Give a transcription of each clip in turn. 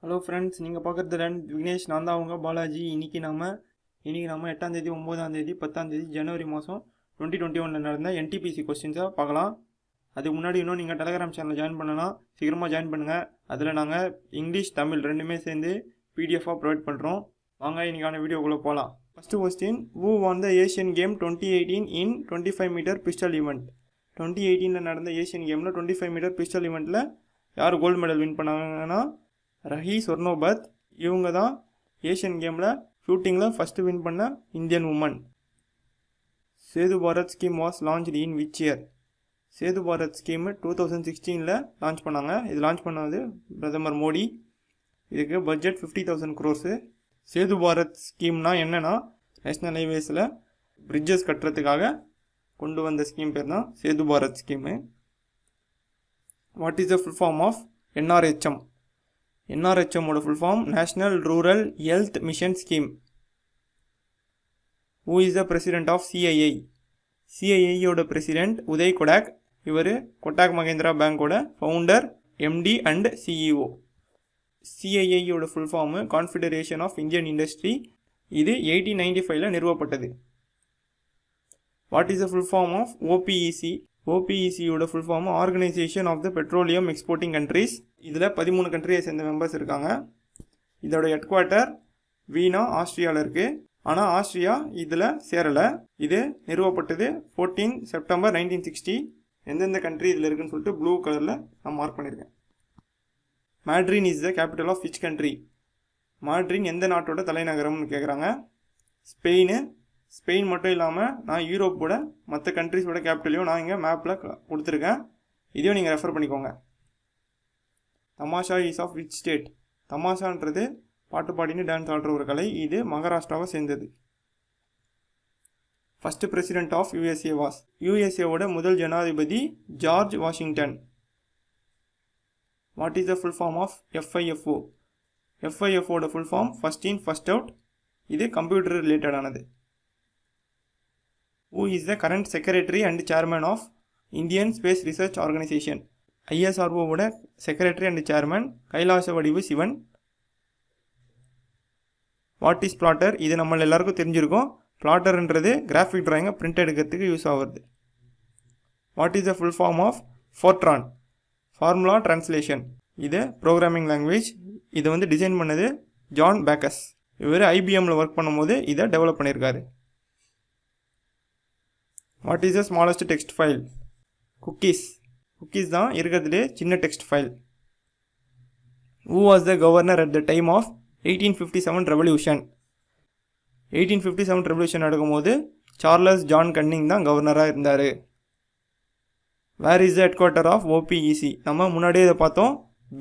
Hello friends, நீங்கள் பார்க்குறது run Vignesh. நான் தான் அவங்க பாலாஜி. இன்றைக்கி நம்ம 8ஆம் தேதி 9ஆம் தேதி 10ஆம் தேதி ஜனவரி மாதம் 2021 நடந்த என்டிபிசி கொஸ்டின்ஸை பார்க்கலாம். அதுக்கு முன்னாடி இன்னும் நீங்கள் டெலகிராம் சேனலில் ஜாயின் பண்ணலாம். சீக்கிரமாக ஜாயின் பண்ணுங்கள். அதில் நாங்கள் இங்கிலீஷ் தமிழ் ரெண்டுமே சேர்ந்து பிடிஎஃபாக ப்ரொவைட் பண்ணுறோம். வாங்க இன்றைக்கான வீடியோக்குள்ளே போகலாம். First question, who won the Asian game 2018 in 25 metre pistol event? 2018 நடந்த ஏஷியன் கேமில் 25 மீட்டர் பிஸ்டல் ஈவெண்ட்டில் யார் கோல்டு மெடல் வின் பண்ணாங்கன்னா ரஹி சொர்னோபத். இவங்க தான் ஏஷியன் கேமில் ஷூட்டிங்கில் ஃபஸ்ட்டு வின் பண்ண Indian woman. Setu Bharat scheme was launched in which year? Setu Bharat scheme 2016 launch பண்ணாங்க. இது லான்ச் பண்ணது பிரதமர் மோடி. இதுக்கு பட்ஜெட் 50,000 crores. சேது பாரத் ஸ்கீம்னா என்னென்னா, நேஷ்னல் ஹைவேஸில் பிரிட்ஜஸ் கட்டுறதுக்காக கொண்டு வந்த ஸ்கீம் பேர் தான் Setu Bharat scheme. What is the full form of NRHM? NRHMோட full form national rural health mission scheme. Who is the president of CII? CIIயோட பிரசிடென்ட் உதய் கொடாக். இவர் கொட்டாக் மகேந்திரா பேங்கோட ஃபவுண்டர், MD அண்ட் CEO. CIIயோட full form confederation of Indian industry. இது 1895 நிறுவப்பட்டது. What is the full form of OPEC? OPECயோட full form organisation of the petroleum exporting countries. இதில் 13 கண்ட்ரியை சேர்ந்த members இருக்காங்க. இதோட ஹெட் குவார்ட்டர் வீனா ஆஸ்திரியாவில் இருக்குது. ஆனால் ஆஸ்திரியா இதில் சேரலை. இது நிறுவப்பட்டது 14 செப்டம்பர் 1960. எந்தெந்த கண்ட்ரி இதில் இருக்குன்னு சொல்லிட்டு ப்ளூ கலரில் நான் மார்க் பண்ணியிருக்கேன். Madrid is the capital of which country? Madrid எந்த நாட்டோட தலைநகரம்னு கேட்குறாங்க. ஸ்பெயின் மட்டும் இல்லாமல் நான் யூரோப்போட மற்ற கண்ட்ரிஸோட கேபிட்டலையும் நான் இங்கே மேப்பில் கொடுத்துருக்கேன். இதையும் நீங்கள் ரெஃபர் பண்ணிக்கோங்க. Tamasha is of which state? தமாஷான்றது பாட்டு பாடின்னு டான்ஸ் ஆடுற ஒரு கலை. இது மகாராஷ்டிராவை சேர்ந்தது. First president of USA was? USAவோட முதல் ஜனாதிபதி George Washington. What is the full form of FIFO? FIFOட full form first in first out. இது கம்ப்யூட்டர் ரிலேட்டடானது. Who is the current secretary and chairman of Indian space research organisation? ISROவோட secretary and chairman Kailasa Vadivu Sivan. What is platter? இது நம்ம எல்லாருக்கும் தெரிஞ்சிருக்கும். பிளாட்டர்ன்றது graphic டிராயிங்கை பிரிண்ட் எடுக்கிறதுக்கு யூஸ் ஆகுது. What is the full form of FORTRAN? Formula translation. இது ப்ரோக்ராமிங் லாங்குவேஜ். இதை டிசைன் பண்ணது ஜான் பேக்கஸ். இவர் IBMல ஒர்க் பண்ணும்போது இதை டெவலப் பண்ணியிருக்காரு. What is the smallest text file? Cookies தான் இருக்கிறதுலே சின்ன text file. Who was the governor at the time of 1857 revolution? 1857 revolution நடக்கும்போது சார்லஸ் ஜான் கன்னிங் தான் கவர்னராக இருந்தார். Where is the head quarter of OPEC? நம்ம முன்னாடியே இதை பார்த்தோம்.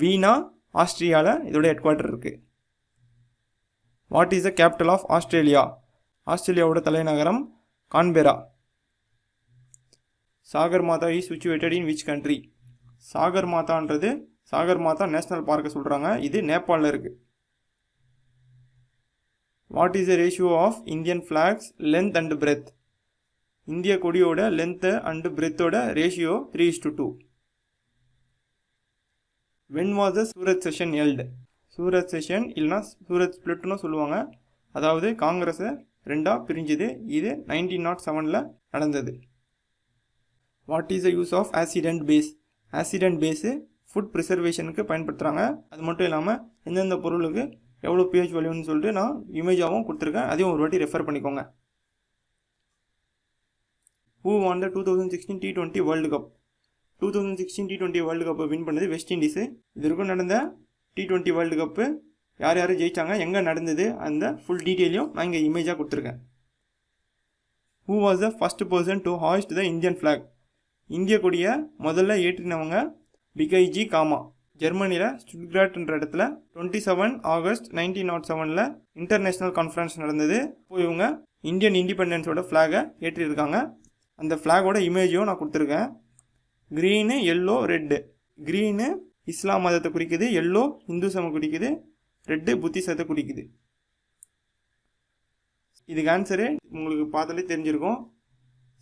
வீனா ஆஸ்திரியாவில் இதோட ஹெட் குவார்ட்டர் இருக்குது. What is the capital of Australia? ஆஸ்திரேலியாவோட தலைநகரம் Canberra. Sagarmatha is situated in which country? Sagarmatha national பார்க்கை சொல்கிறாங்க. இது நேபாளில் இருக்குது. What is the ratio of Indian flags length and breadth? இந்திய கொடியோட லென்த்து அண்ட் பிரெத்தோட ratio 3:2. When was the Surat session held? Surat session இல்லைனா சூரத் ஸ்பிளிட்னு சொல்லுவாங்க. அதாவது காங்கிரஸை ரெண்டாக பிரிஞ்சுது. இது 1907 நடந்தது. What is the use of acid and base? Acid and base food ப்ரிசர்வேஷனுக்கு பயன்படுத்துகிறாங்க. அது மட்டும் இல்லாமல் எந்தெந்த பொருளுக்கு எவ்வளோ pH வேல்யூன்னு சொல்லிட்டு நான் இமேஜாகவும் கொடுத்துருக்கேன். அதையும் ஒரு வாட்டி ரெஃபர் பண்ணிக்கோங்க. Who won the 2016 T20 world cup? 2016 T20 world கப்பை வின் பண்ணது வெஸ்ட் இண்டீஸு. இது வரைக்கும் நடந்த T20 வேர்ல்டு கப்பு யார் யார் ஜெயித்தாங்க, எங்கே நடந்தது, அந்த ஃபுல் டீட்டெயிலையும் நான் இங்கே இமேஜாக கொடுத்துருக்கேன். Who was the first person to hoist the Indian flag? இந்திய கொடியை முதல்ல ஏற்றினவங்க பிகைஜி காமா. ஜெர்மனியில் ஸ்டுட்கார்ட்ன்ற இடத்துல 27 ஆகஸ்ட் 1907 இன்டர்நேஷ்னல் கான்ஃபரன்ஸ் நடந்தது. இப்போ இவங்க இந்தியன் இண்டிபெண்டன்ஸோட ஃப்ளாகை ஏற்றிருக்காங்க. அந்த ஃப்ளாகோட இமேஜையும் நான் கொடுத்துருக்கேன். Green, yellow, red. க்ரீனு இஸ்லாம் மதத்தை குறிக்குது, எல்லோ இந்துசமை குறிக்குது, ரெட்டு புத்திசத்தை குறிக்குது. இதுக்கு ஆன்சரு உங்களுக்கு பார்த்தாலே தெரிஞ்சிருக்கும்.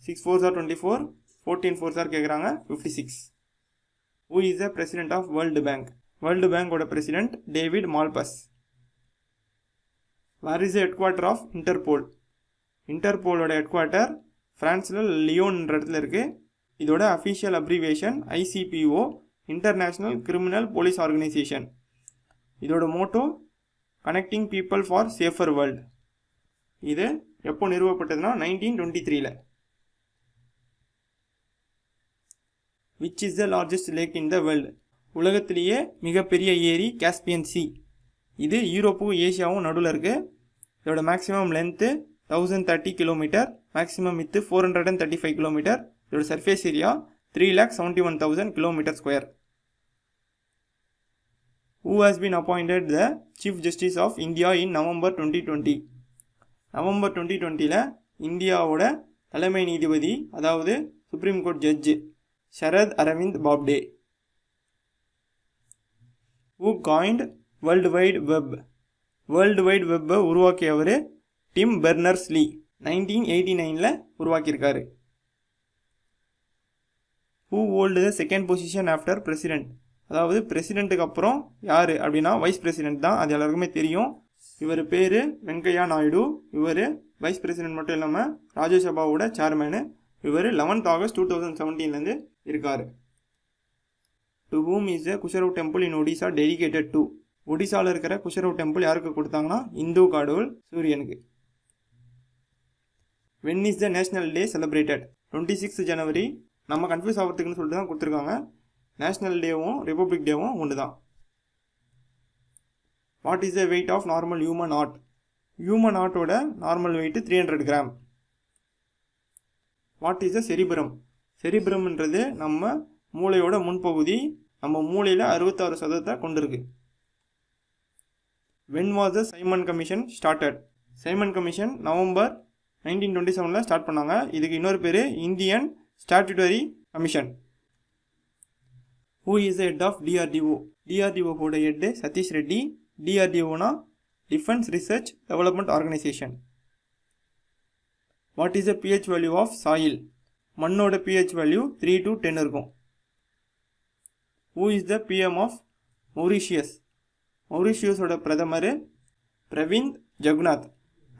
6 4s are 24, 14 4s are கேட்குறாங்க 56. Who is the president of World Bank? World பேங்கோட president David Malpass. Where is the head quarter of Interpol? இன்டர்போலோட ஹெட் குவார்ட்டர் ஃப்ரான்ஸில் லியோன்ற இடத்துல இருக்குது. இதோட official abbreviation ICPO, international criminal police organisation. இதோட motto connecting people for safer world. இது எப்போ நிறுவப்பட்டதுன்னா 1923. Which is the largest lake in the world? உலகத்திலேயே மிகப்பெரிய ஏரி காஸ்பியன் சி. இது யூரோப்பும் ஏஷியாவும் நடுவில் இருக்குது. இதோட maximum length 1030 kilometre, maximum with 435 kilometre. இதோட surface area 3,71,000 kilometre square. Who has been appointed the Chief Justice of India in November 2020? November 2020 இந்தியாவோட தலைமை நீதிபதி, அதாவது supreme court judge Sharad Arvind Bobde. Who coined World Wide Web? World wide வெப்பை உருவாக்கியவர் Tim Berners Lee 1989 உருவாக்கியிருக்காரு. Who hold the second position after president? அதாவது பிரசிடெண்ட்டுக்கு அப்புறம் யார் அப்படின்னா வைஸ் பிரசிடெண்ட் தான். அது எல்லாருக்குமே தெரியும். இவர் பேர் வெங்கையா நாயுடு. இவர் வைஸ் பிரசிடெண்ட் மட்டும் இல்லாமல் ராஜ்யசபாவோட சேர்மேனு. இவர் 11th August 2017 இருக்கார். To whom is the குஷரவ் temple in Odisha dedicated to? ஒடிசாவில் இருக்கிற குஷரவ் டெம்பிள் யாருக்கு கொடுத்தாங்கன்னா இந்து கடவுள் சூரியனுக்கு. When is the national day celebrated? 26 January. நம்ம கன்ஃபியூஸ் ஆகிறதுக்குன்னு சொல்லிட்டு தான் கொடுத்துருக்காங்க. நேஷ்னல் டேவும் ரிப்பப்ளிக் டேவும் ஒன்று தான். What is the weight of normal human heart? Human ஹார்ட்டோட normal weight 300 gram. What is the cerebrum? செரிபிரம்ன்றது நம்ம மூளையோட முன்பகுதி. நம்ம மூளையில் 66% கொண்டிருக்கு. When was the Simon Commission started? Simon commission November 1927 start பண்ணாங்க. இதுக்கு இன்னொரு பேர் Indian statutory commission. Who is the head of DRDO? DRDO ஓட ஹெட் சதீஷ் ரெட்டி. DRDOனா defence research development organisation. What is the pH value of soil? மண்ணோட pH value 3 to 10 இருக்கும். Who is the PM of Mauritius? மொரிஷியஸோட பிரதமர் Pravind ஜகுநாத்.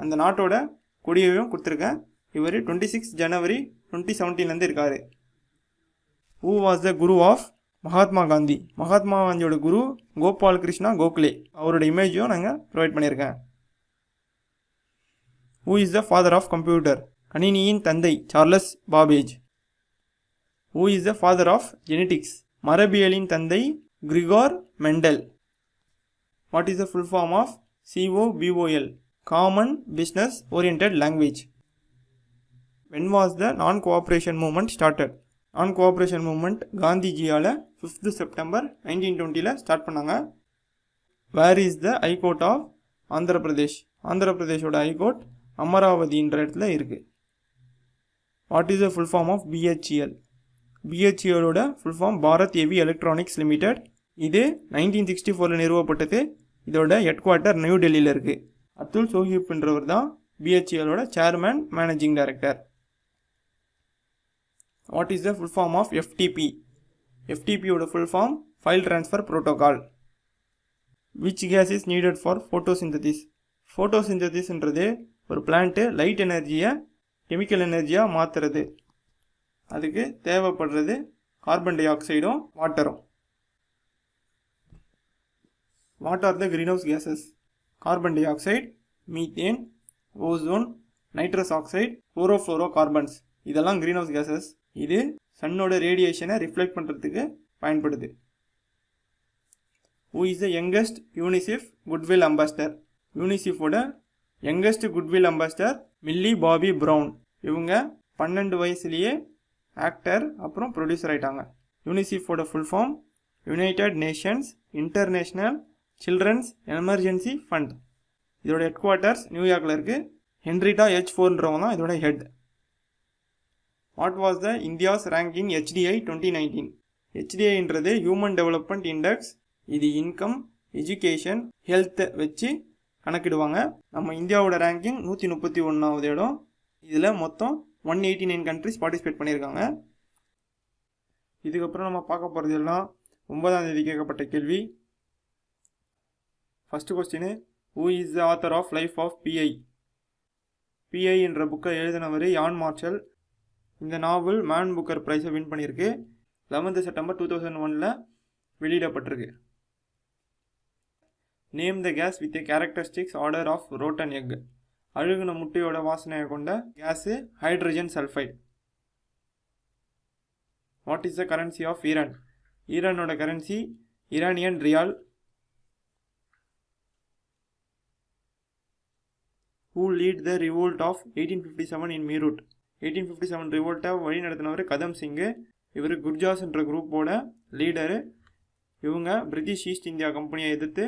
அந்த நாட்டோட கொடியையும் கொடுத்துருக்கேன். இவர் 26 January 2017 இருக்கார். Who was the guru of Mahatma Gandhi? Mahatma காந்தியோட குரு கோபால் கிருஷ்ணா கோகலே. அவரோட இமேஜையும் நாங்கள் ப்ரொவைட் பண்ணியிருக்கேன். Who is the father of computer? கணினியின் தந்தை Charles Babbage. Who is the father of genetics? மரபியலின் தந்தை Gregor Mendel. What is the full form of COBOL? Common Business Oriented Language. When was the non-cooperation movement started? Non-cooperation movement காந்திஜியால் 5th September 1920 start பண்ணாங்க. Where is the High Court of Andhra Pradesh? Andhra பிரதேஷோட high court அமராவதின்ற இடத்துல இருக்குது. What is the full form of BHEL? BHELோட full form Bharat heavy electronics limited. இது 1964 நிறுவப்பட்டது. இதோட ஹெட் குவார்ட்டர் நியூ டெல்லியில் இருக்குது. அத்துல் சோஹிப்ன்றவர் தான் BHELோட chairman managing director. What is the full form of FTP? FTPயோட full form file transfer protocol. Which gas is needed for photosynthesis? ஃபோட்டோசிந்தசிஸ்ன்றது ஒரு பிளான்ட்டு லைட் எனர்ஜியை கெமிக்கல் எனர்ஜியாக மாற்றுறது. அதுக்கு தேவைப்படுறது கார்பன் டை ஆக்சைடும் வாட்டரும். What are the greenhouse gases? Carbon dioxide, methane, ozone, nitrous oxide, chlorofluorocarbons. இதெல்லாம் கிரீன் ஹவுஸ் கேசஸ். இது சன்னோட ரேடியேஷனை ரிஃப்ளெக்ட் பண்ணுறதுக்கு பயன்படுது. Who is the youngest UNICEF goodwill ambassador? யூனிசெஃபோட youngest goodwill ambassador Millie Bobby Brown. இவங்க 12 வயசுலேயே actor அப்புறம் producer ஆகிட்டாங்க. யூனிசெஃபோட full form united nations international children's emergency fund. இதோட ஹெட் குவார்ட்டர்ஸ் நியூயார்க்கில் இருக்குது. ஹென்ரிட்டா H4ன்றவங்க தான் இதோட head. What was the India's rank in HDI 2019? HDIன்றது ஹியூமன் டெவலப்மெண்ட் இண்டெக்ஸ். இது இன்கம், எஜுகேஷன், ஹெல்த்தை வச்சு கணக்கிடுவாங்க. நம்ம இந்தியாவோட ரேங்கிங் 131வது இடம். இதில் மொத்தம் 189 கண்ட்ரிஸ் பார்ட்டிசிபேட் பண்ணியிருக்காங்க. இதுக்கப்புறம் நம்ம பார்க்க போகிறது எல்லாம் 9ஆம் தேதி கேட்கப்பட்ட கேள்வி. First question, who is the author of life of Pi? Pi என்ற புக்கை எழுதினவர் யான் மார்ஷல். இந்த நாவல் மேன் புக்கர் ப்ரைஸை வின் பண்ணியிருக்கு. 11th September 2001 வெளியிடப்பட்டிருக்கு. Name the gas with a characteristics odour of rotten egg. அழுகுன முட்டையோட வாசனையை கொண்ட gas hydrogen sulphide. What is the currency of Iran? ஈரானோட currency Iranian rial. Who lead the revolt of 1857 in Meerut? 1857 ரிவோல்ட்டை வழி நடத்தினவர் கதம் சிங்கு. இவர் குர்ஜாஸ்ன்ற குரூப்போட லீடரு. இவங்க பிரிட்டிஷ் ஈஸ்ட் இந்தியா கம்பெனியை எதிர்த்து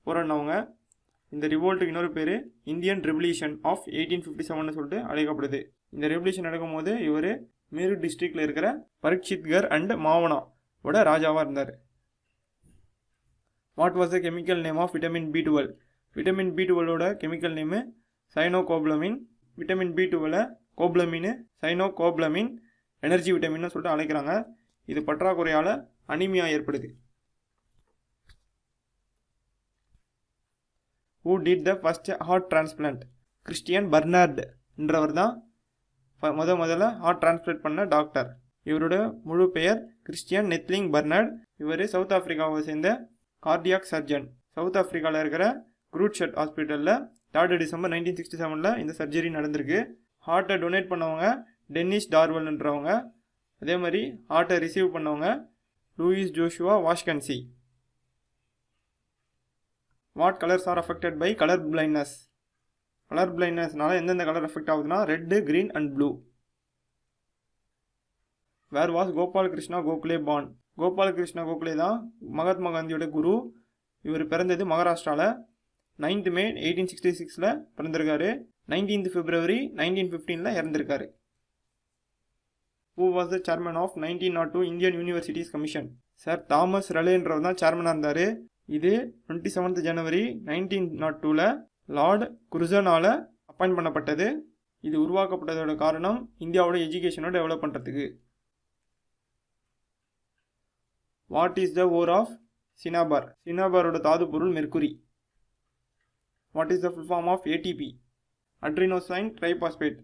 போராடினவங்க. இந்த ரிவோல்ட்டுக்கு இன்னொரு பேர் இந்தியன் ரெவல்யூஷன் ஆஃப் 1857 சொல்லிட்டு அழைக்கப்படுது. இந்த ரெவல்யூஷன் நடக்கும்போது இவர் மீரூட் டிஸ்ட்ரிக்டில் இருக்கிற பரீட்சித்கர் அண்ட் மாவனாவோட ராஜாவாக இருந்தார். What was the chemical name of vitamin B12? Vitamin B12ஓட chemical name cyanocobalamin. Vitamin B12 cobalamin, cyanocobalamin energy விட்டமின்னு சொல்லிட்டு அழைக்கிறாங்க. இது பற்றாக்குறையால் அனிமியா ஏற்படுது. Who did the first heart transplant? Christian Barnard என்றவர் தான் முதல்ல ஹார்ட் டிரான்ஸ்பிளான்ட் பண்ண டாக்டர். இவரோட முழு பெயர் கிறிஸ்டியன் நெத்லிங் பர்னார்ட். இவர் சவுத் ஆஃப்ரிக்காவை சேர்ந்த கார்டியாக் சர்ஜன். சவுத் ஆஃப்ரிக்காவில் இருக்கிற குரூட்ஷட் ஹாஸ்பிட்டலில் 3rd December 1967 இந்த சர்ஜரி நடந்திருக்கு. ஹார்ட்டை டொனேட் பண்ணவங்க டென்னிஸ் டார்வல்ன்றவங்க. அதே மாதிரி ஹார்ட்டை ரிசீவ் பண்ணவங்க Louis Joshua Washkansky. What colours are affected by colour blindness? Colour பிளைண்ட்னஸ்னால எந்தெந்த கலர் அஃபெக்ட் ஆகுதுன்னா red, green and blue. Where was Gopal Krishna Gokhale born? Gopal Krishna Gokhale தான் மகாத்மா காந்தியோட குரு. இவர் பிறந்தது மகாராஷ்டிராவில் 9th May 1866 பிறந்திருக்காரு. 19th February 1915 இறந்திருக்காரு. Who was the chairman of 1902 Indian Universities Commission? Sir Thomas ரலேன்றவர் தான் சேர்மனாக இருந்தார். இது 27th January 1902 லார்ட் குருசனால் அப்பாயிண்ட் பண்ணப்பட்டது. இது உருவாக்கப்பட்டதோட காரணம் இந்தியாவோட எஜுகேஷனை டெவலப் பண்ணுறதுக்கு. What is the ore of cinnabar? சினாபாரோட தாது பொருள் mercury. What is the full form of ATP? Adenosine triphosphate.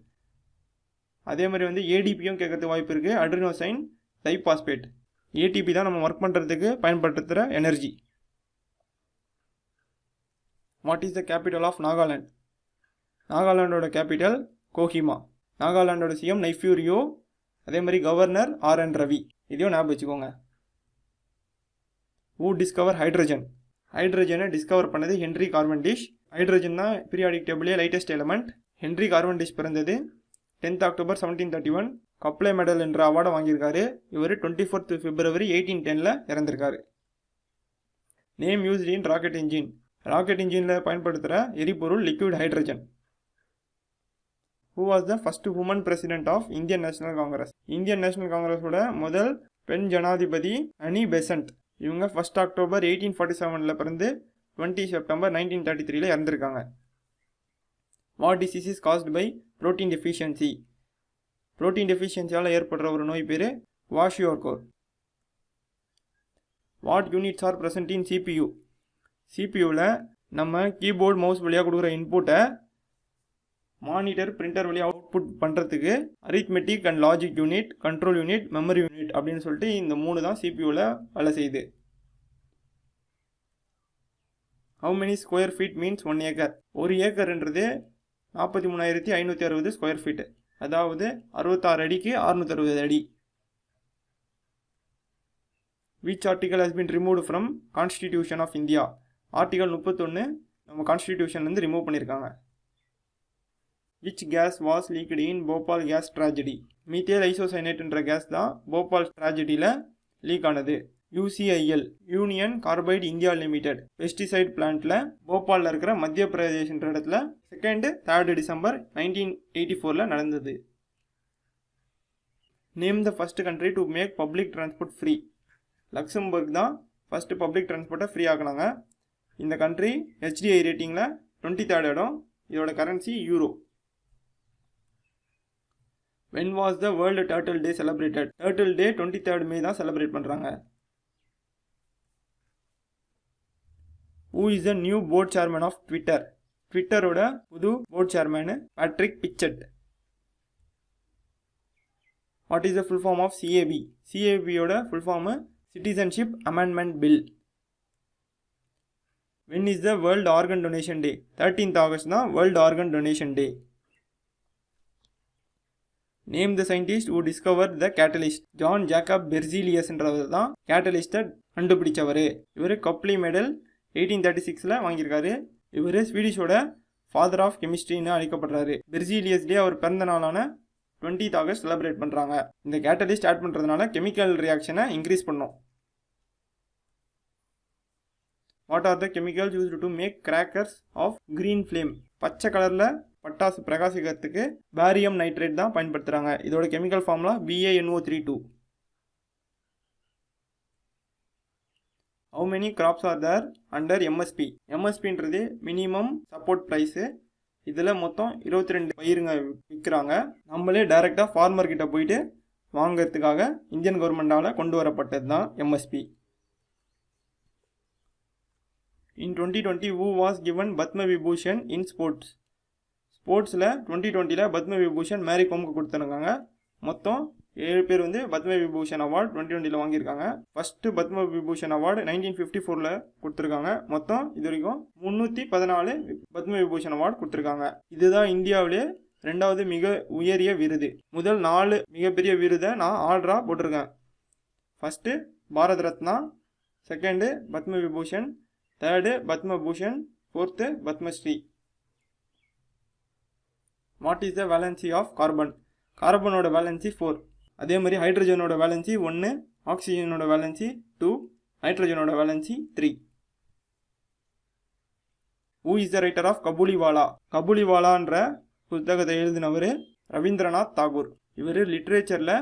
அதே மாதிரி ஏடிபியும் கேட்கறதுக்கு வாய்ப்பு இருக்குது. அட்ரினோசைன் டைபாஸ்பேட். ஏடிபி தான் நம்ம ஒர்க் பண்ணுறதுக்கு பயன்படுத்துகிற energy. What is the capital of Nagaland? நாகாலாண்டோட கேபிட்டல் கோஹிமா. நாகாலாண்டோட சிஎம் நைஃப்யூ ரியோ. அதே மாதிரி கவர்னர் RN ரவி. இதையும் ஞாபகம் வச்சுக்கோங்க. Who discover hydrogen? ஹைட்ரஜனை டிஸ்கவர் பண்ணது ஹென்ரி கார்வென்டிஷ். ஹைட்ரஜன் தான் பீரியாடிக் டேபிளே லைட்டஸ்ட் எலமெண்ட். ஹென்ரி கார்வென்டிஷ் பிறந்தது 10th October 1731. கப்லே மெடல் என்ற அவார்டை வாங்கியிருக்காரு. இவர் 24th February 1810 இறந்திருக்காரு. Name used in rocket engine? Rocket இன்ஜினில் பயன்படுத்துகிற எரிபொருள் liquid hydrogen. Who was the first woman president of Indian national congress? Indian national காங்கிரஸோட முதல் பெண் ஜனாதிபதி அனி பெசன்ட். இவங்க 1st October 1847 பிறந்து 20 September 1933 இறந்திருக்காங்க. What disease is caused by protein deficiency? Protein டெஃபிஷியன்சியால் ஏற்படுற ஒரு நோய் பேர் kwashiorkor. What units are present in CPU? சிபியூவில் நம்ம கீபோர்டு மவுஸ் வழியாக கொடுக்குற இன்புட்டை மானிட்டர் பிரிண்டர் வழியாக அவுட்புட் பண்ணுறதுக்கு arithmetic and logic unit, control unit, memory unit அப்படின்னு சொல்லிட்டு இந்த 3 தான் சிபியூவில் வேலை செய்யுது. How many square feet means 1 acre? 1 ஏக்கர்ன்றது 43,560 ஸ்கொயர் ஃபீட்டு. அதாவது 66 அடிக்கு 660 அடி. Which article has been removed from constitution of India? Article 31 நம்ம கான்ஸ்டிடியூஷன்லேருந்து ரிமூவ் பண்ணியிருக்காங்க. Which gas was leaked in Bhopal gas tragedy? Methyl ஐசோசைனேட்ன்ற கேஸ் தான் போபால் ட்ராஜடியில் லீக் ஆனது. UCIL Union Carbide India limited pesticide பிளான்ட்டில் போபாலில் இருக்கிற மத்திய பிரதேஷ்ன்ற இடத்துல 2nd 3rd December 1984 நடந்தது. Name the first country to make public transport free? Luxembourg தான் ஃபர்ஸ்ட் பப்ளிக் டிரான்ஸ்போர்ட்டை ஃப்ரீ ஆக்கினாங்க. இந்த கண்ட்ரி HDI ரேட்டிங்கில் 23rd இடம். இதோட currency euro. When was the world turtle day celebrated? Turtle day 23rd May தான் celebrate பண்ணுறாங்க. Who is the new board chairman of Twitter? ட்விட்டரோட புது board chairman Patrick Pichette. What is the full form of CAB? CABயோட full form citizenship amendment bill. when is the world organ donation day? 13th August தான் world organ donation day. name the scientist who discovered the catalyst. John Jacob பெர்சீலியஸ்ன்றவர் தான் கேட்டலிஸ்ட்டை கண்டுபிடிச்சவர். இவர் khapli medal 1836 வாங்கியிருக்காரு. இவர் ஸ்வீடிஷோட father of கெமிஸ்ட்ரின்னு அழைக்கப்படுறாரு. பெர்சீலியஸ் டே அவர் பிறந்த நாளான 20th August செலிப்ரேட் பண்ணுறாங்க. இந்த கேட்டலிஸ்ட் ஆட் பண்ணுறதுனால கெமிக்கல் ரியாக்ஷனை இன்க்ரீஸ் பண்ணும். What are the chemicals used to make crackers of green flame? பச்சை கலரில் பட்டாசு பிரகாசிக்கிறதுக்கு பேரியம் நைட்ரேட் தான் பயன்படுத்துகிறாங்க. இதோட chemical formula BaNO32. How many crops are there under MSP? MSPன்றது மினிமம் சப்போர்ட் ப்ரைஸு. இதில் மொத்தம் 22 பயிருங்க விற்கிறாங்க. நம்மளே டைரெக்டாக ஃபார்மர் கிட்ட போயிட்டு வாங்கிறதுக்காக இந்தியன் கவர்மெண்டால் கொண்டு வரப்பட்டது தான் MSP. In 2020 who was given Padma Vibhushan in sports? ஸ்போர்ட்ஸில் 2020 பத்ம விபூஷன் மேரி கோம்க்கு கொடுத்துருக்காங்க. மொத்தம் 7 பேர் பத்ம விபூஷன் அவார்டு 2020 வாங்கியிருக்காங்க. ஃபஸ்ட்டு பத்ம விபூஷன் அவார்டு 1954 கொடுத்துருக்காங்க. மொத்தம் இது வரைக்கும் 314 பத்ம விபூஷன் அவார்டு கொடுத்துருக்காங்க. இதுதான் இந்தியாவிலே 2வது மிக உயரிய விருது. முதல் 4 மிகப்பெரிய விருதை நான் ஆர்டராக போட்டிருக்கேன். First Bharat Ratna, second Padma Vibhushan, third Padma Bhushan, fourth Padmashri. What is the valency of carbon? கார்பனோட வேலன்சி 4. அதே மாதிரி ஹைட்ரஜனோட வேலன்சி 1, ஆக்சிஜனோட வேலன்சி 2, நைட்ரஜனோட valency 3. Who is the writer of Kabuliwala? கபூலிவாலான்ற புத்தகத்தை எழுதினவர் ரவீந்திரநாத் தாகூர். இவர் லிட்ரேச்சரில்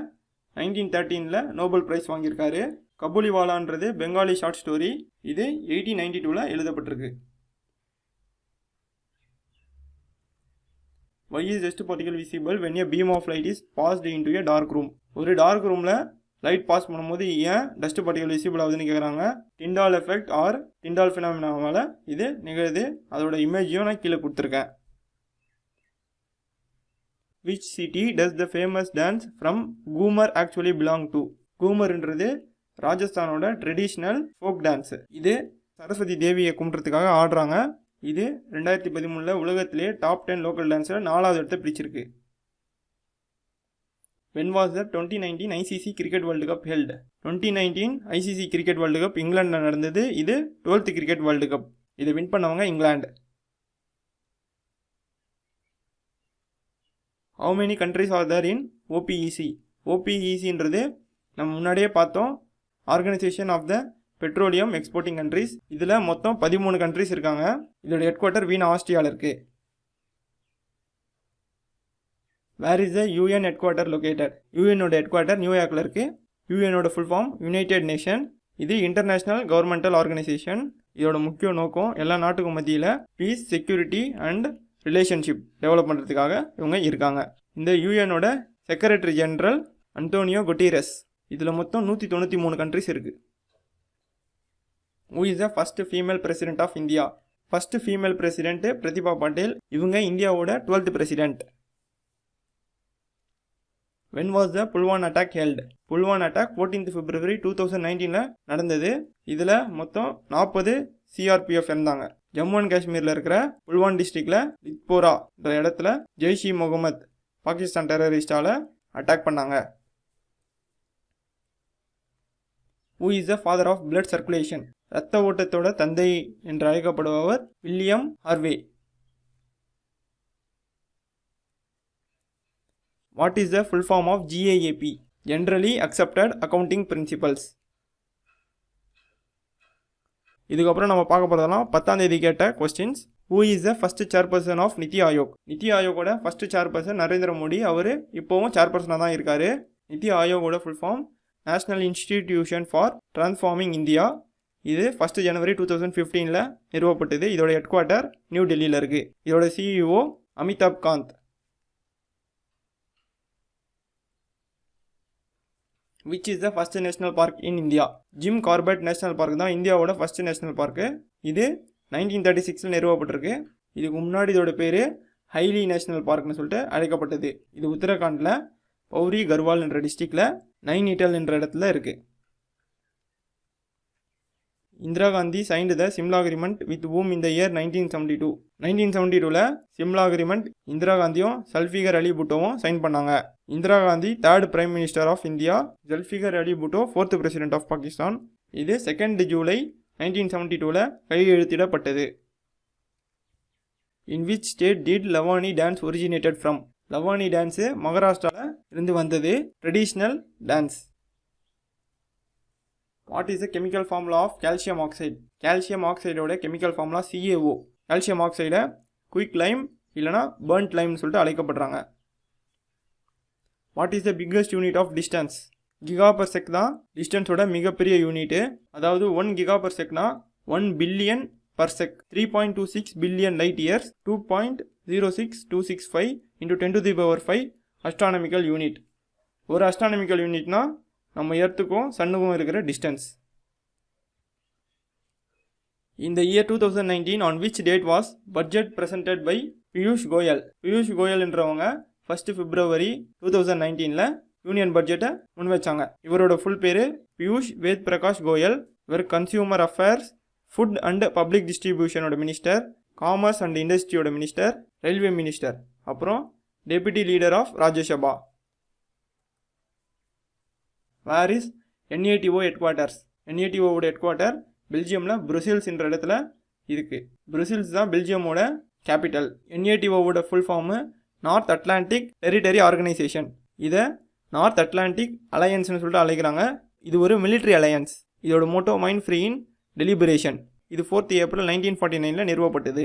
1913 நோபல் பிரைஸ் வாங்கியிருக்காரு. கபூலிவாலான்றது பெங்காலி ஷார்ட் ஸ்டோரி. இது 1892 எழுதப்பட்டிருக்கு. Why is dust particle visible when a beam of light is passed into a dark room? ஒரு டார்க் ரூமில் லைட் பாஸ் பண்ணும்போது ஏன் டஸ்ட் பார்ட்டிகல் விசிபிள் ஆகுதுன்னு கேட்குறாங்க. டிண்டால் எஃபெக்ட் ஆர் டிண்டால் ஃபினாமினாவால் இது நிகழுது. அதோட இமேஜையும் நான் கீழே கொடுத்துருக்கேன். Which city does the famous dance from Ghumar actually belong to? கூமர்ன்றது ராஜஸ்தானோட ட்ரெடிஷ்னல் ஃபோக் டான்ஸு. இது சரஸ்வதி தேவியை கும்பிட்றதுக்காக ஆடுறாங்க. இது 2013 உலகத்திலே டாப் 10 லோக்கல் டான்ஸில் 4வது இடத்தை பிடிச்சிருக்கு. When was the 2019 ICC cricket world cup held? 2019 ICC cricket world cup இங்கிலாண்டில் நடந்தது. இது 12th கிரிக்கெட் வேர்ல்டு கப். இதை வின் பண்ணவங்க England. How many countries are there in OPEC? OPECன்றது நம்ம முன்னாடியே பார்த்தோம், organisation of the petroleum exporting countries. இதில் மொத்தம் 13 கண்ட்ரிஸ் இருக்காங்க. இதோட ஹெட் குவார்ட்டர் வீணா ஆஸ்திரியாவில் இருக்குது. Where is the UN headquarter located? யூஎனோட ஹெட் குவார்ட்டர் நியூயார்க்கில் இருக்குது. யூஎனோட ஃபுல் ஃபார்ம் யுனைடெட் நேஷன். இது இன்டர்நேஷ்னல் கவர்மெண்டல் ஆர்கனைசேஷன். இதோட முக்கிய நோக்கம் எல்லா நாட்டுக்கும் மத்தியில் peace, security and relationship develop பண்ணுறதுக்காக இவங்க இருக்காங்க. இந்த யூஎனோட செக்ரட்டரி ஜெனரல் அன்டோனியோ குட்டீரஸ். இதில் மொத்தம் 193 கண்ட்ரிஸ் இருக்குது. Who is the first female president of India? First female president Pratibha Patil. இவங்க இந்தியாவோட 12th president. When was the Pulwan attack held? Pulwama attack 14th February 2019 நடந்தது. இதில் மொத்தம் 40 CRPF இருந்தாங்க. ஜம்மு அண்ட் காஷ்மீரில் இருக்கிற புல்வான் டிஸ்ட்ரிக்டில் லித்போரான்ற இடத்துல ஜெய்ஷ் இ முகமது பாகிஸ்தான் டெரரிஸ்டால் அட்டாக் பண்ணாங்க. Who is the father of blood circulation? இரத்த ஓட்டத்தோட தந்தை என்று அழைக்கப்படுபவர் William Harvey. What is the full form of GAAP? Generally Accepted Accounting Principles. இதுக்கப்புறம் நம்ம பார்க்க போகிறதெல்லாம் 10ஆம் தேதி கேட்ட questions. Who is the first chairperson of NITI Aayog? NITI ஆயோகோட ஃபர்ஸ்ட் சேர்பர்சன் நரேந்திர மோடி. அவர் இப்போவும் சேர்பர்சனாக தான் இருக்கார். நிதி ஆயோகோட full form national institution for transforming India. இது 1 January 2015 நிறுவப்பட்டது. இதோட ஹெட் குவார்ட்டர் நியூ டெல்லியில் இருக்குது. இதோட CEO Amitabh Kant. Which is the first national park in India? Jim Corbett national park தான் இந்தியாவோட ஃபர்ஸ்ட் நேஷனல் பார்க்கு. இது 1936 நிறுவப்பட்டிருக்கு. இதுக்கு முன்னாடி இதோட பேர் ஹைலி நேஷனல் பார்க்னு சொல்லிட்டு அழைக்கப்பட்டது. இது உத்தரகாண்டில் பௌரி கர்வால் என்ற டிஸ்ட்ரிக்டில் நைனிட்டல் என்ற இடத்துல இருக்குது. Indira Gandhi signed the Shimla agreement with whom in the year 1972. 1972ல் சிம்லா அக்ரிமெண்ட் இந்திரா காந்தியும் ஜுல்ஃபிகர் அலி பூட்டோவும் சைன் பண்ணாங்க. Indira Gandhi 3rd prime minister of India, Zulfikar Ali Bhutto 4th president of Pakistan. இது 2 July 1972ல் கையெழுத்திடப்பட்டது. In which state did Lavani dance originated from? Lavani dance மகாராஷ்டிராவில் இருந்து வந்தது. Traditional dance. What is the chemical formula of calcium oxide? calcium oxideோட chemical formula CaO. calcium oxide quick Lime இல்லைனா burnt lime சொல்லிட்டு அழைக்கப்படுறாங்க. What is the biggest unit of distance? giga per sec தான் டிஸ்டன்ஸோட மிகப்பெரிய unit. அதாவது 1 giga per secனா 1 billion per sec. 3.26 billion light years, 2.06265 into 10 to the power 5 astronomical unit. ஒரு astronomical unitனா நம்ம எர்த்துக்கும் சன்னுக்கும் இருக்கிற distance. In the year 2019, on which date was budget presented by Piyush Goyal? Piyush Goyal என்றவங்க 1 February 2019ல் union பட்ஜெட்டை முன் வச்சாங்க. இவரோட ஃபுல் பேர் பியூஷ் வேத் பிரகாஷ் கோயல். இவர் consumer affairs, food and public டிஸ்ட்ரிபியூஷனோட மினிஸ்டர், காமர்ஸ் அண்ட் இண்டஸ்ட்ரியோட மினிஸ்டர், ரயில்வே மினிஸ்டர், அப்புறம் deputy leader of Rajya Sabha. Where is NATO headquarters? NATOவோட ஹெட்குவார்ட்டர் பெல்ஜியமில் புருசெல்ஸ் என்ற இடத்துல இருக்குது. புருசெல்ஸ் தான் பெல்ஜியமோட கேபிட்டல். NATOவோட full form north atlantic territory organisation. இதை நார்த் அட்லாண்டிக் அலையன்ஸ்னு சொல்லிட்டு அழைக்கிறாங்க. இது ஒரு மிலிட்ரி அலையன்ஸ். இதோட motto mind free in deliberation. இது 4th April 1949ல் நிறுவப்பட்டது.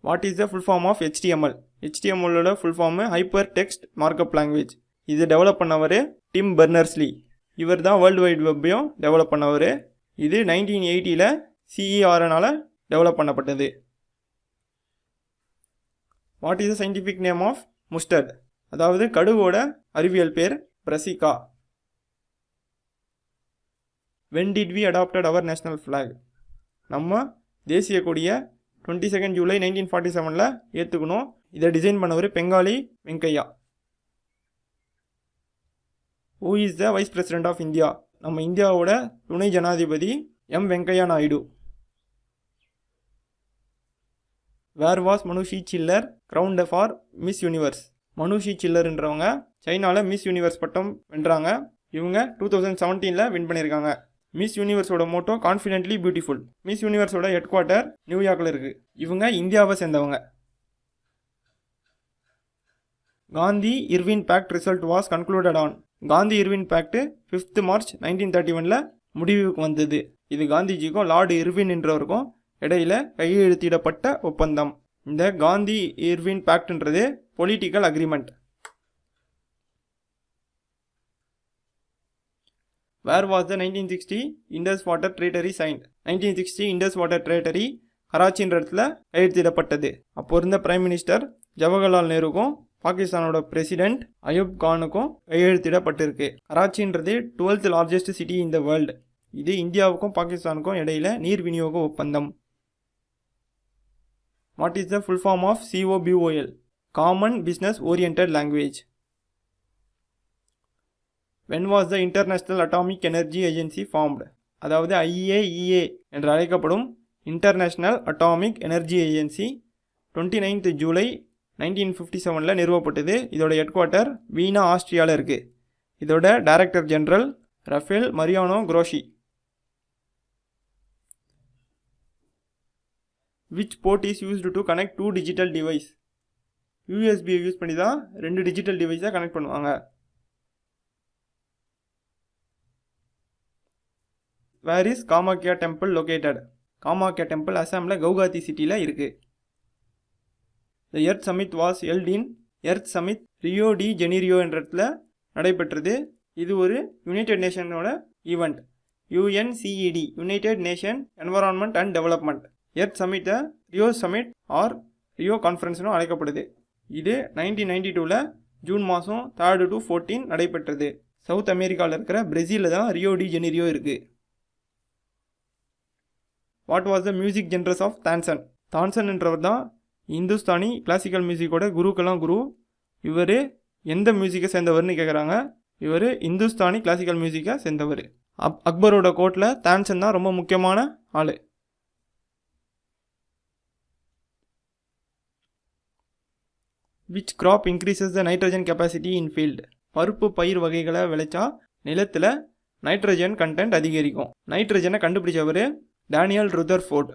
What is the full form of HTML? HTMLோட full form hyper text markup language. இது டெவலப் பண்ணவர் டிம் பெர்னர்ஸ்லி. இவர் தான் வேர்ல்டு வைட் வெப்பையும் டெவலப் பண்ணவர். இது 1980ல் CERNால் டெவலப் பண்ணப்பட்டது. What is the scientific name of mustard? அதாவது கடுகோட அறிவியல் பேர் பிரசிகா. When did we adopted our national flag? நம்ம தேசிய கொடியை 22 ஜூலை 1947ல் ஏற்றுக்கணும். இதை டிசைன் பண்ணவர் Pingali Venkaiah. Who is the vice president of India? நம்ம இந்தியாவோட துணை ஜனாதிபதி Venkaiah Naidu. Where was Manushi Chhillar crowned for miss universe? Manushi சில்லர்ன்றவங்க சைனாவில் மிஸ் யூனிவர்ஸ் பட்டம் வென்றாங்க. இவங்க 2017ல் வின் பண்ணியிருக்காங்க. மிஸ் யூனிவர்ஸோட மோட்டோ கான்ஃபிடென்ட்லி பியூட்டிஃபுல். மிஸ் யூனிவர்ஸோட ஹெட் குவார்ட்டர் நியூயார்க்கில் இருக்குது. இவங்க இந்தியாவை சேர்ந்தவங்க. Gandhi Irwin pact result was concluded on? Gandhi Irwin pact 5th March 1931ல் முடிவுக்கு வந்தது. இது காந்திஜிக்கும் லார்டு இர்வின் என்றவருக்கும் இடையில கையெழுத்திடப்பட்ட ஒப்பந்தம். இந்த காந்தி இர்வின் பேக்ட்ன்றது political agreement. Where was the 1960 Indus Water Treaty signed? 1960 Indus Water Treaty கராச்சின்ற இடத்துல கையெழுத்திடப்பட்டது. அப்போ இருந்த பிரைம் மினிஸ்டர் ஜவஹர்லால் நேருக்கும் பாகிஸ்தானோட பிரசிடென்ட் அயூப் கானுக்கும் கையெழுத்திடப்பட்டிருக்கு. கராச்சின்றது 12th largest city in the world. இது இந்தியாவுக்கும் பாகிஸ்தானுக்கும் இடையில நீர் விநியோக ஒப்பந்தம். What is the full form of COBOL? Common Business Oriented Language. When was the International Atomic Energy Agency formed? அதாவது IAEA என்று அழைக்கப்படும் international atomic energy agency 29th ஜூலை 1957ல் நிறுவப்பட்டது. இதோட ஹெட் குவார்ட்டர் வீனா ஆஸ்திரியாவில் இருக்குது. இதோட director general Rafael Mariano Grossi. Which port is used to connect 2 digital device? USB use பண்ணி தான் 2 டிஜிட்டல் டிவைஸை கனெக்ட் பண்ணுவாங்க. Where is Kamakhya temple located? Kamakhya temple அசாமில் கவுகாத்தி சிட்டியில் இருக்குது. The Earth Summit was held in Earth Summit Rio de Janeiro என்ற இடத்துல நடைபெற்றது. இது ஒரு யுனைடெட் நேஷனோட event. UNCED united nation environment and development. Earth சமிட்டை ரியோ சமிட் ஆர் ரியோ கான்ஃபரன்ஸ்னு அழைக்கப்படுது. இது 1992ல் ஜூன் மாதம் 3rd to 14 நடைபெற்றது. சவுத் அமெரிக்காவில் இருக்கிற பிரேசிலில் தான் ரியோ டி ஜெனீரியோ இருக்குது. What was the music genres of Tansen? Tansen என்றவர் தான் இந்துஸ்தானி கிளாசிக்கல் மியூசிக்கோட குருக்கெல்லாம் குரு. இவர் எந்த மியூசிக்கை சேர்ந்தவர்னு கேட்குறாங்க. இவர் இந்துஸ்தானி கிளாசிக்கல் மியூசிக்கை சேர்ந்தவர். அக்பரோட கோர்ட்டில் தான்சன் தான் ரொம்ப முக்கியமான ஆள். Which crop increases the nitrogen capacity in field? பருப்பு பயிர் வகைகளை விளைச்சா நிலத்தில் நைட்ரஜன் கண்டென்ட் அதிகரிக்கும். நைட்ரஜனை கண்டுபிடிச்சவர் Daniel Rutherford.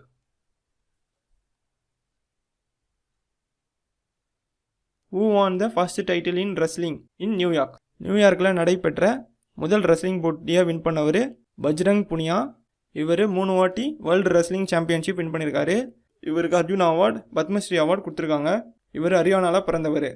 Who won the first title in wrestling in New York? நியூயார்க்கில் நடைபெற்ற முதல் ரெஸ்லிங் போட்டியை வின் பண்ணவர் பஜ்ரங் புனியா. இவர் 3 வாட்டி வேர்ல்டு ரெஸ்லிங் சாம்பியன்ஷிப் வின் பண்ணியிருக்காரு. இவருக்கு அர்ஜுன் அவார்டு, பத்மஸ்ரீ அவார்டு கொடுத்துருக்காங்க. இவர் ஹரியானாவில் பிறந்தவர்.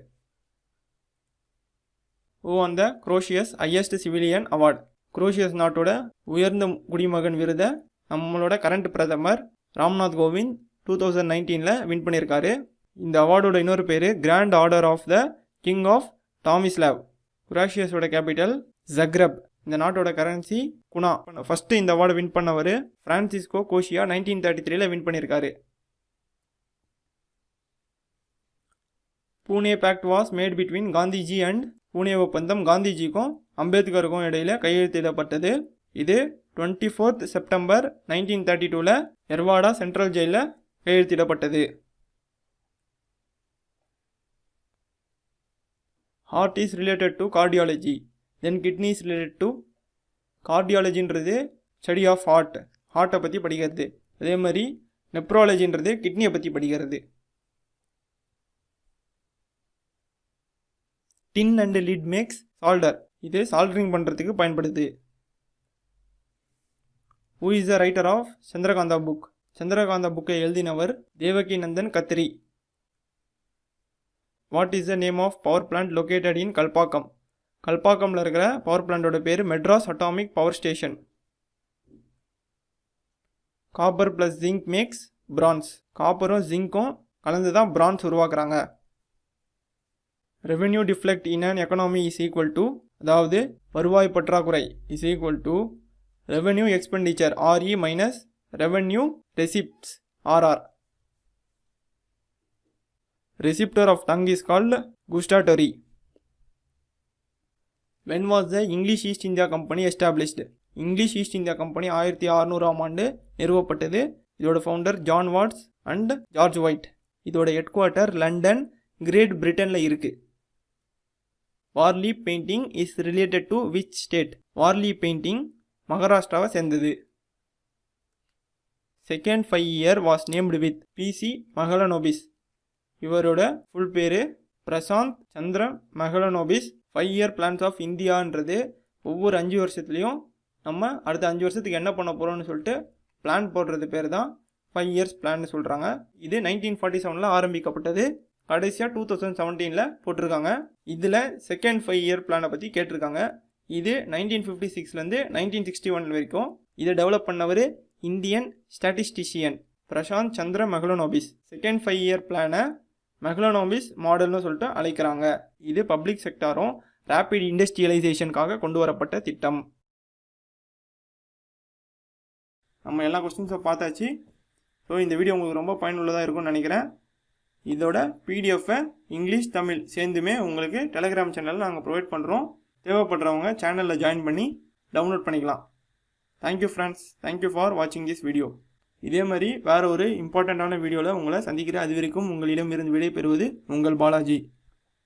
Who won the Croatia's highest civilian award? குரோஷியஸ் நாட்டோட உயர்ந்த குடிமகன் விருதை நம்மளோட கரண்ட் பிரதமர் ராம்நாத் கோவிந்த் 2019 வின் பண்ணியிருக்காரு. இந்த அவார்டோட இன்னொரு பேர் grand order of the king of Tomislav. குரோஷியஸோட கேபிட்டல் ஜக்ரப். இந்த நாட்டோட கரன்சி குனா. ஃபஸ்ட்டு இந்த அவார்டு வின் பண்ணவர் ஃப்ரான்சிஸ்கோ கோஷியா 1933 வின் பண்ணியிருக்காரு. Pune pact was made between Gandhiji and Pune ஒப்பந்தம் காந்திஜிக்கும் அம்பேத்கருக்கும் இடையில கையெழுத்திடப்பட்டது. இது 24 செப்டம்பர் 1932 எர்வாடா சென்ட்ரல் ஜெயிலில் கையெழுத்திடப்பட்டது. Heart is related to cardiology, then kidney is related to கார்டியாலஜின்றது ஸ்டடி ஆஃப் ஹார்ட்டை பற்றி படிக்கிறது. அதே மாதிரி நெப்ராலஜின்றது கிட்னியை பற்றி படிக்கிறது. Tin and lead makes solder. இது சால்டரிங் பண்ணுறதுக்கு பயன்படுது. Who is the writer of Chandrakanta book? Chandrakanta புக்கை எழுதினவர் Devaki Nandan Khatri. What is the name of power plant located in Kalpakkam? கல்பாக்கமில் இருக்கிற பவர் பிளான்ட்டோட பேர் Madras atomic power station. Copper plus zinc makes bronze. காப்பரும் ஜிங்க்கும் கலந்து தான் பிரான்ஸ் உருவாக்குறாங்க. Revenue deficit in an economy is equal to, அதாவது வருவாய் பற்றாக்குறை is equal to revenue expenditure RE minus revenue receipts RR. Receptor of tongue is called gustatory. When was the English East India Company established? English East India Company 1600 ஆண்டு நிறுவப்பட்டது. இதோட founder John Watts and George White. இதோட head quarter London, great பிரிட்டனில் இருக்கு. Warli painting is related to which state? Warli painting மகாராஷ்டிராவை சேர்ந்தது. Second 5 year was named with PC Mahalanobis. இவரோட ஃபுல் பேர் Prasanta Chandra Mahalanobis. 5 year plans of இந்தியான்றது ஒவ்வொரு 5 வருஷத்துலேயும் நம்ம அடுத்த 5 வருஷத்துக்கு என்ன பண்ண போகிறோம்னு சொல்லிட்டு பிளான் போடுறது பேர் தான் 5 இயர்ஸ் பிளான்னு சொல்கிறாங்க. இது 1947 ஆரம்பிக்கப்பட்டது. கடைசியாக 2017 போட்டிருக்காங்க. இதில் செகண்ட் 5 இயர் பிளானை பற்றி கேட்டிருக்காங்க. இது 1956 1961 வரைக்கும். இதை டெவலப் பண்ணவர் Indian statistician Prashanth Chandra Mahalanobis. Second 5 year பிளானை மஹலனோபிஸ் மாடல்னு சொல்லிட்டு அழைக்கிறாங்க. இது பப்ளிக் செக்டாரும் ரேபிட் இண்டஸ்ட்ரியலைசேஷனுக்காக கொண்டு வரப்பட்ட திட்டம். நம்ம எல்லா கொஸ்டின்ஸும் பார்த்தாச்சு. ஸோ இந்த வீடியோ உங்களுக்கு ரொம்ப பயனுள்ளதாக இருக்கும்னு நினைக்கிறேன். இதோட PDF-ஐ இங்கிலீஷ் தமிழ் சேர்ந்துமே உங்களுக்கு டெலிகிராம் சேனலில் நாங்கள் ப்ரொவைட் பண்ணுறோம். தேவைப்படுறவங்க சேனலில் ஜாயின் பண்ணி டவுன்லோட் பண்ணிக்கலாம். தேங்க்யூ ஃப்ரெண்ட்ஸ், தேங்க்யூ ஃபார் வாட்சிங் திஸ் வீடியோ. இதே மாதிரி வேறு ஒரு இம்பார்ட்டண்ட்டான வீடியோவில் உங்களை சந்திக்கிறேன். அது வரைக்கும் உங்களிடம் இருந்து விடை பெறுவது உங்கள் பாலாஜி.